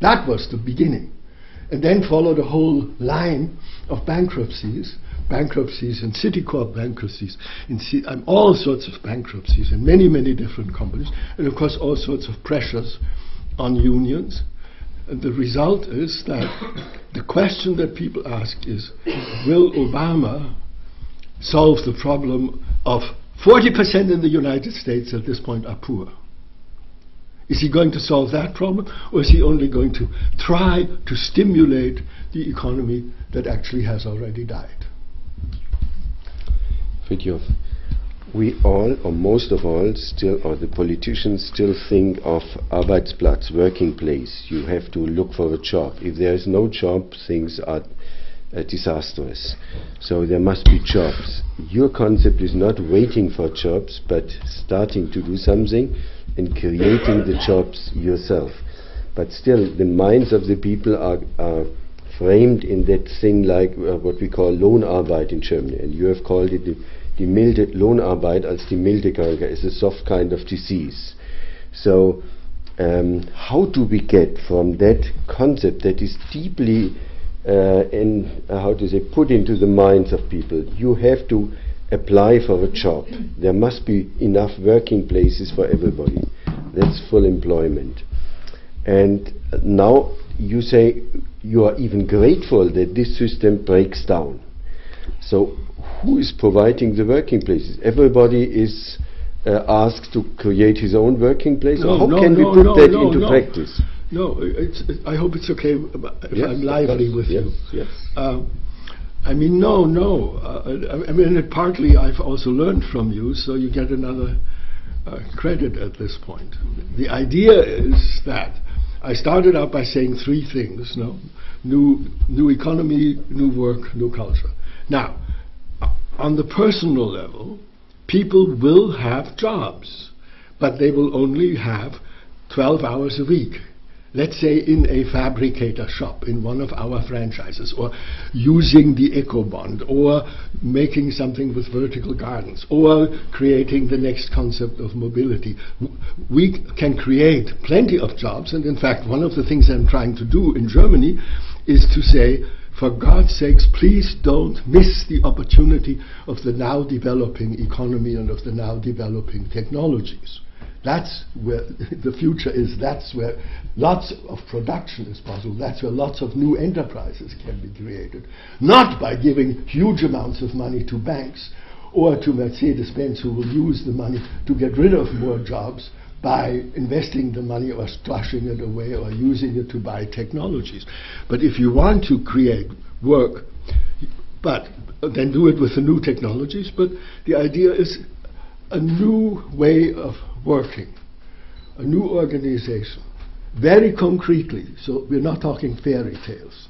That was the beginning. And then followed a whole line of bankruptcies in Citicorp bankruptcies, all sorts of bankruptcies in many, many different companies, and of course all sorts of pressures on unions. And the result is that the question that people ask is, will Obama solve the problem of 40% in the United States at this point are poor? Is he going to solve that problem, or is he only going to try to stimulate the economy that actually has already died? Fridtjof, we all, or most of all, still, or the politicians still think of Arbeitsplatz, working place. You have to look for a job. If there is no job, things are disastrous. So there must be jobs. Your concept is not waiting for jobs, but starting to do something and creating the jobs yourself. But still, the minds of the people are framed in that thing like what we call Lohnarbeit in Germany, and you have called it die milde Lohnarbeit als die milde Krankheit. It's a soft kind of disease. So how do we get from that concept that is deeply put into the minds of people? You have to apply for a job. There must be enough working places for everybody. That's full employment. And now you say you are even grateful that this system breaks down. So who is providing the working places? Everybody is asked to create his own working place? How can we put that into practice? No, I hope it's okay if I'm lively with you. Yes. I mean, no. I mean, partly I've also learned from you, so you get another credit at this point. The idea is that I started out by saying three things: new economy, new work, new culture. Now, on the personal level, people will have jobs, but they will only have 12 hours a week. Let's say in a fabricator shop in one of our franchises, or using the eco-bond, or making something with vertical gardens, or creating the next concept of mobility. We can create plenty of jobs, and in fact one of the things I'm trying to do in Germany is to say, for God's sakes, please don't miss the opportunity of the now developing economy and of the now developing technologies. That's where the future is. That's where lots of production is possible. That's where lots of new enterprises can be created. Not by giving huge amounts of money to banks or to Mercedes-Benz, who will use the money to get rid of more jobs by investing the money or stashing it away or using it to buy technologies. But if you want to create work, but then do it with the new technologies. But the idea is a new way of working, a new organization, very concretely. So we're not talking fairy tales.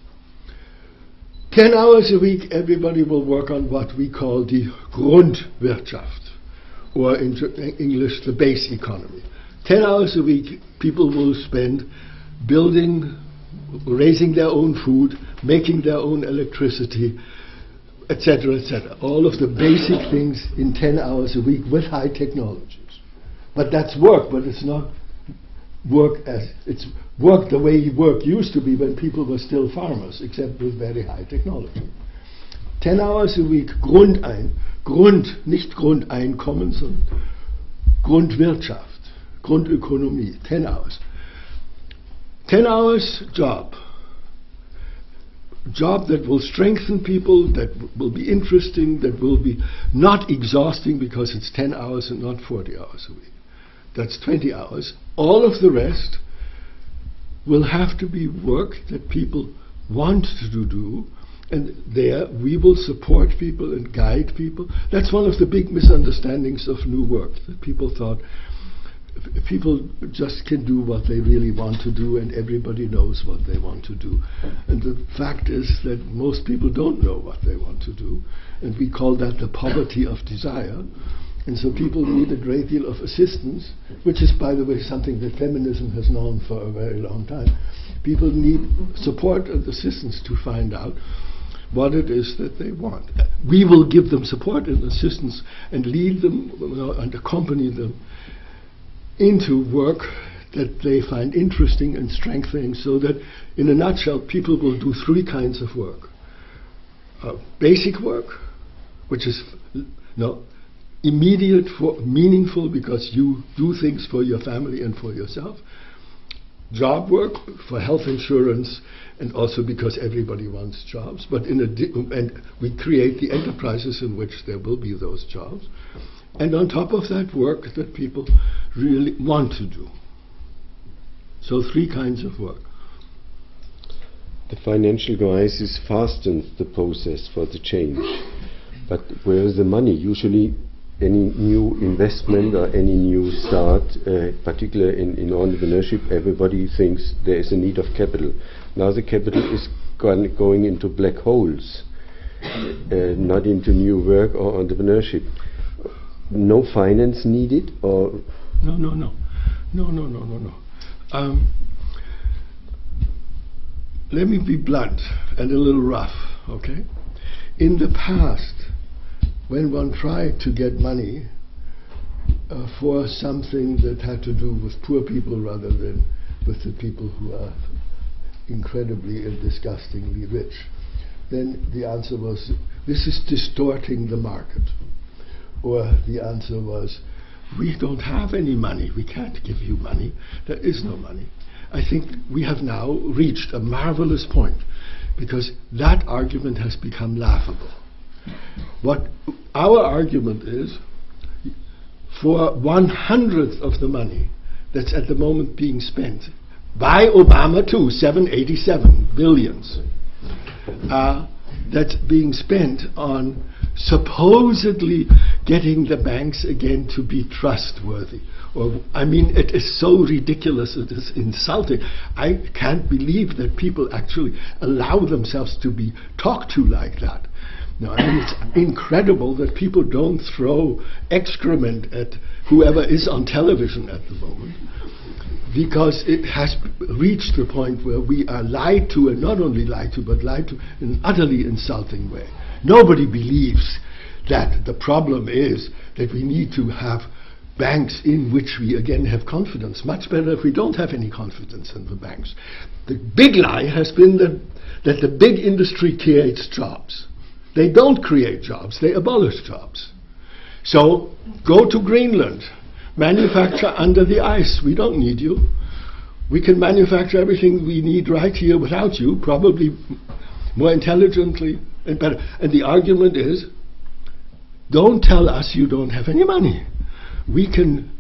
10 hours a week, everybody will work on what we call the Grundwirtschaft, or in English, the base economy. 10 hours a week, people will spend building, raising their own food, making their own electricity, etc., etc. All of the basic things in 10 hours a week with high technologies. But that's work, but it's not work it's work the way work used to be when people were still farmers, except with very high technology. 10 hours a week, nicht Grundeinkommen, sondern Grundwirtschaft, Grundökonomie, 10 hours. 10 hours job. Job that will strengthen people, that will be interesting, that will be not exhausting because it's 10 hours and not 40 hours a week. That's 20 hours. All of the rest will have to be work that people want to do, and there we will support people and guide people. That's one of the big misunderstandings of new work, that people thought people just can do what they really want to do and everybody knows what they want to do. And the fact is that most people don't know what they want to do, and we call that the poverty of desire. And so people need a great deal of assistance, which is, by the way, something that feminism has known for a very long time. People need support and assistance to find out what it is that they want. We will give them support and assistance and lead them and accompany them into work that they find interesting and strengthening, so that, in a nutshell, people will do three kinds of work. Basic work, which is immediate, meaningful, because you do things for your family and for yourself. Job work for health insurance, and also because everybody wants jobs. But and we create the enterprises in which there will be those jobs. And on top of that, work that people really want to do. So three kinds of work. The financial crisis fastens the process for the change. But where is the money? Usually any new investment or any new start, particularly in entrepreneurship, everybody thinks there is a need of capital. Now the capital is going into black holes, not into new work or entrepreneurship. No finance needed, or no. Let me be blunt and a little rough, okay? In the past, when one tried to get money for something that had to do with poor people rather than with the people who are incredibly and disgustingly rich, then the answer was, this is distorting the market. Or the answer was, we don't have any money, we can't give you money, there is no money. I think we have now reached a marvelous point, because that argument has become laughable. What our argument is, for 1/100th of the money that's at the moment being spent, by Obama too, 787 billions, that's being spent on supposedly getting the banks again to be trustworthy. Or, I mean, it is so ridiculous, it is insulting. I can't believe that people actually allow themselves to be talked to like that. No, I mean, it's incredible that people don't throw excrement at whoever is on television at the moment, because it has reached the point where we are lied to, and not only lied to, but lied to in an utterly insulting way. Nobody believes that the problem is that we need to have banks in which we again have confidence. Much better if we don't have any confidence in the banks. The big lie has been that the big industry creates jobs. They don't create jobs, they abolish jobs. So go to Greenland, manufacture under the ice. We don't need you. We can manufacture everything we need right here without you, probably more intelligently and better. And the argument is, don't tell us you don't have any money. We can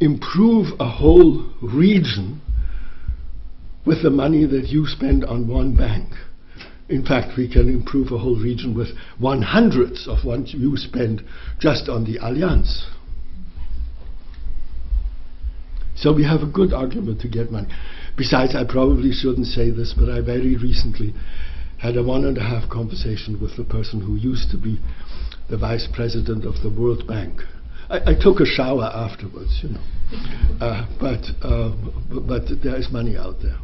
improve a whole region with the money that you spend on one bank. In fact, we can improve a whole region with 1/100th of what you spend just on the Allianz. So we have a good argument to get money. Besides, I probably shouldn't say this, but I very recently had a 1.5 conversation with the person who used to be the vice president of the World Bank. I took a shower afterwards, you know. But there is money out there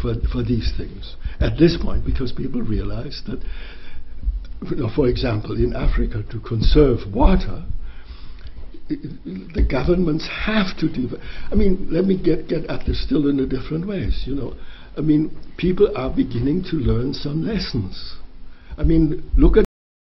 for these things at this point, because people realize that, you know, for example, in Africa, to conserve water, the governments have to do that. I mean, let me get at this still in a different ways, you know. I mean, people are beginning to learn some lessons. I mean, look at